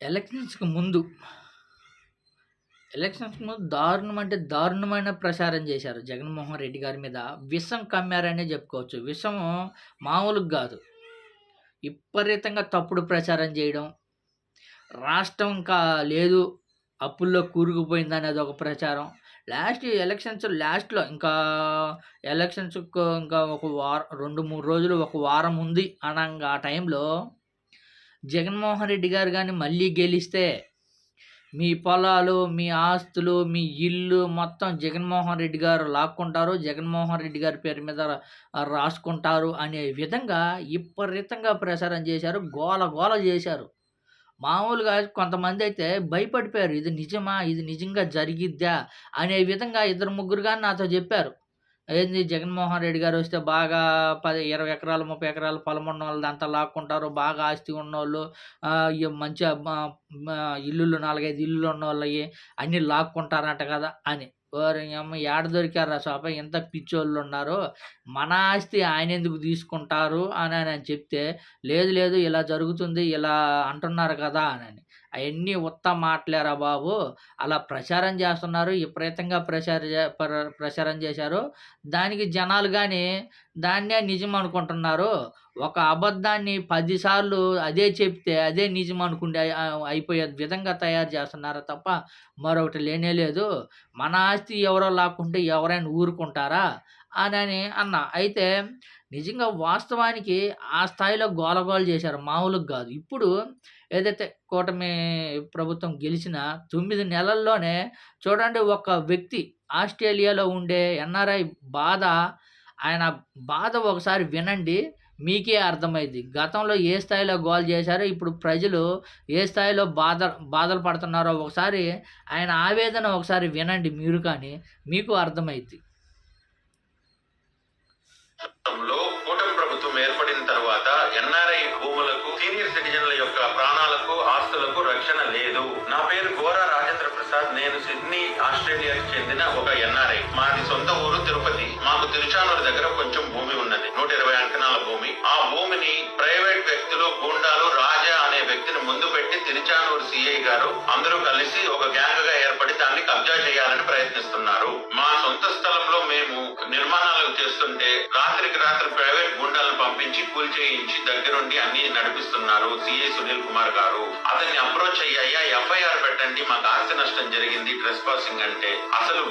ఎలక్షన్స్‌కి ముందు, దారుణం అంటే దారుణమైన ప్రచారం చేశారు. జగన్మోహన్ రెడ్డి గారి మీద విషం కమ్మారనే చెప్పుకోవచ్చు. విషము మామూలుగా గాదు. విపరీతంగా తప్పుడు ప్రచారం చేయడం, రాష్ట్రం ఇంకా లేదు, అప్పుల్లో కూరుకుపోయిందనేది ఒక ప్రచారం. లాస్ట్‌లో ఇంకా ఎలక్షన్స్‌కు ఇంకా ఒక 2, 3 రోజులు, ఒక వారం ఉంది అనంగా ఆ టైంలో జగన్మోహన్ రెడ్డి గారు గాని మళ్ళీ గెలిస్తే మీ పొలాలు, మీ ఆస్తులు, మీ ఇల్లు మొత్తం జగన్మోహన్ రెడ్డి గారు లాక్కుంటారు. జగన్మోహన్ రెడ్డి గారి పేరు మీద రాసుకుంటారు అనే విధంగా విపరీతంగా ప్రచారం చేశారు. గోల గోల చేశారు. మామూలుగా కొంతమందైతే భయపడిపోయారు. ఇది నిజమా? ఇది నిజంగా జరిగిద్దా? అనే విధంగా ఇద్దరు, ముగ్గురు గాని నాతో జెప్పారు. ఏంది జగన్మోహన్ రెడ్డి గారొస్తే బాగా 20 ఎకరాలు, 30 ఎకరాల పొలం ఉన్నోళ్ళదంతా లాక్కుంటారు. బాగా ఆస్తి ఉన్నోళ్ళు, మంచిగా ఇల్లులు 4, 5 ఇల్లులున్నోళ్ళయి అన్నీ లాక్కుంటారంట గదా! అని. ఓరియమ్మ ఏడ దొరికార్రా స్వామి ఇంత పిచ్చోళ్ళున్నారు. మన ఆస్తి ఆయనెందుకు తీసుకుంటారు అనని చెప్తే, లేదు లేదు ఇలా జరుగుతుంది, ఇలా అంటున్నారు కదా! అనని. అయన్నీ ఉత్త మాటలేరా బాబు! అలా ప్రచారం చేస్తున్నారు. విపరీతంగా ప్రచారం చేశారు. దానికి జనాలు గాని దాన్నే నిజం అనుకుంటున్నారు. ఒక అబద్ధాన్ని 10 సార్లు అదే చెప్తే అదే నిజం అనుకుంటే అయిపోయే విధంగా తయారు చేస్తున్నారు తప్ప మరొకటి లేనే లేదు. మన ఆస్తి ఎవరో లాక్కుంటే ఎవరైనా ఊరుకుంటారా? అనని అన్నా. అయితే నిజంగా వాస్తవానికి ఆ స్థాయిలో గోలగోల చేశారు. మామూలుగా గాదు. ఇప్పుడు ఏదైతే కూటమి ప్రభుత్వం గెలిచిన 9 నెలల్లోనే చూడండి, ఒక వ్యక్తి ఆస్ట్రేలియాలో ఉండే ఎన్ఆర్ఐ బాధ, ఆయన బాధ ఒకసారి వినండి. మీకే అర్థమైద్ది. గతంలో ఏ స్థాయిలో గోల చేశారో, ఇప్పుడు ప్రజలు ఏ స్థాయిలో బాధలు పడుతున్నారో ఒకసారి ఆయన ఆవేదన ఒకసారి వినండి మీరు కానీ, మీకు అర్థమైద్ది. కూటమి ప్రభుత్వం ఏర్పడిన తర్వాత ఎన్ఆర్ఐ భూములకు, సీనియర్ సిటిజన్ల యొక్క ప్రాణాలకు, ఆస్తులకు రక్షణ లేదు. నా పేరు గోరా రాజేంద్ర ప్రసాద్. నేను సిడ్నీ, ఆస్ట్రేలియాకి చెందిన ఒక ఎన్ఆర్ఐ. మాది సొంత ఊరు తిరుపతి. మాకు తిరుచానూరు దగ్గర కొంచెం భూమి ఉన్నది, 120 అంకణాల భూమి. ఆ భూమిని ప్రైవేట్ వ్యక్తులు, గూండాలు, రాజా అనే వ్యక్తిని ముందు పెట్టి తిరుచానూరు సిఐ గారు అందరూ కలిసి ఒక గ్యాంగ్ గా ఏర్పడి దాన్ని కబ్జా చేయాలని ప్రయత్నిస్తున్నారు. మా సొంత స్థలంలో మేము నిర్మాణాలు చేస్తుంటే రాత్రికి రాత్రి ప్రైవేట్ గుండాలను పంపించి కూల్చేయించి దగ్గరుండి అన్ని నడిపిస్తున్నారు సిఐ సునీల్ కుమార్ గారు. అతన్ని అప్రోచ్ అయ్యాయా, ఎఫ్ఐఆర్ పెట్టండి, మాకు ఆస్తి నష్టం జరిగింది, ట్రెస్ పాసింగ్ అంటే అసలు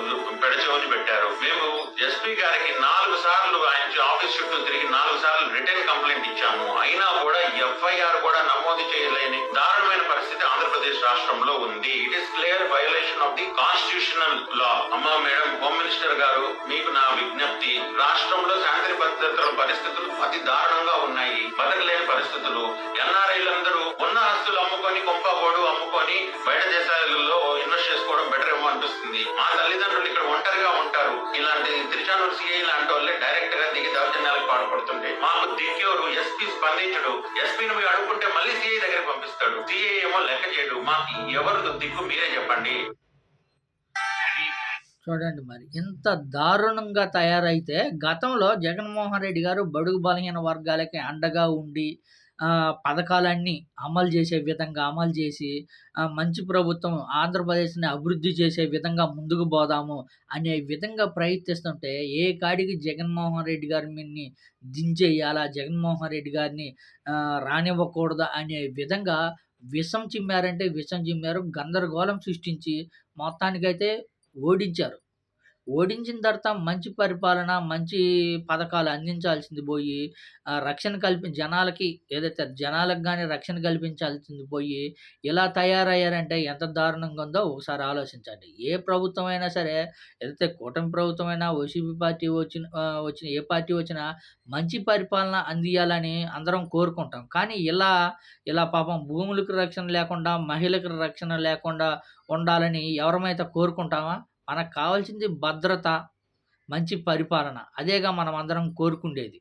పెడచెవని పెట్టారు. మేము ఎస్పీ గారికి 4 సార్లు ఆయన ఆఫీస్ చుట్టూ తిరిగి 4 సార్లు రిటర్న్ కంప్లైంట్ ఇచ్చాము. అయినా కూడా ఎఫ్ఐఆర్ కూడా నమోదు చేయలేని దారుణమైన పరిస్థితి ఆంధ్రప్రదేశ్ రాష్ట్రంలో ఉంది. It is clear violation of the constitutional law. అమ్మా మేడం, హోమ్ మినిస్టర్ గారు, మీకు నా విజ్ఞప్తి, రాష్ట్రంలో శాంతి భద్రతల పరిస్థితులు అతి దారుణంగా ఉన్నాయి. బతకలేని పరిస్థితులు. ఎన్ఆర్ఐలందరూ ఉన్న ఆస్తులు అమ్ముకొని, కొంపగోడు అమ్ముకొని బయట దేశాలలో ఇన్వెస్ట్ చేసుకోవడం బెటర్ ఏమో అనిపిస్తుంది. మా తల్లిదండ్రులు ఇక్కడ ఒంటరిగా ఉంటారు. ఇలాంటి తిరుచానూరు సిఐ లాంటి వాళ్ళే డైరెక్ట్ గా దిగి దౌర్జన్యాలకు పాల్పడుతుంటే మాకు దిక్కేవారు ఎస్పీ స్పందించడు. ఎస్పీని మీరు అడుగుకుంటే మళ్ళీ సిఐ దగ్గర పంపిస్తాడు. సిఐ ఏమో లెక్క చేయడు. మాకు ఎవరు దిక్కు మీరే చెప్పండి. చూడండి మరి ఇంత దారుణంగా తయారైతే, గతంలో జగన్మోహన్ రెడ్డి గారు బడుగు బలహీన వర్గాలకి అండగా ఉండి పథకాలన్నీ అమలు చేసే విధంగా అమలు చేసి, మంచి ప్రభుత్వం ఆంధ్రప్రదేశ్‌ని అభివృద్ధి చేసే విధంగా ముందుకు పోదాము అనే విధంగా ప్రయత్నిస్తుంటే, ఏ కాడికి జగన్మోహన్ రెడ్డి గారిని దించేయాలా, జగన్మోహన్ రెడ్డి గారిని రానివ్వకూడదు అనే విధంగా విషం చిమ్మారంటే విషం చిమ్మారు. గందరగోళం సృష్టించి మొత్తానికైతే ఓడించారు. ఓడించిన తర్వాత మంచి పరిపాలన, మంచి పథకాలు అందించాల్సింది పోయి, రక్షణ జనాలకి ఏదైతే జనాలకు గాని రక్షణ కల్పించాల్సింది పోయి, ఇలా తయారయ్యారంటే ఎంత దారుణంగా ఉందో ఒకసారి ఆలోచించండి. ఏ ప్రభుత్వం అయినా సరే, ఏదైతే కూటమి ప్రభుత్వమైనా, వైసీపీ పార్టీ వచ్చిన ఏ పార్టీ వచ్చినా మంచి పరిపాలన అందియాలని అందరం కోరుకుంటాం. కానీ ఇలా పాపం భూములకు రక్షణ లేకుండా, మహిళలకు రక్షణ లేకుండా ఉండాలని ఎవరమైతే కోరుకుంటామా? మనకు కావాల్సింది భద్రత, మంచి పరిపాలన. అదేగా మనం అందరం కోరుకుండేది.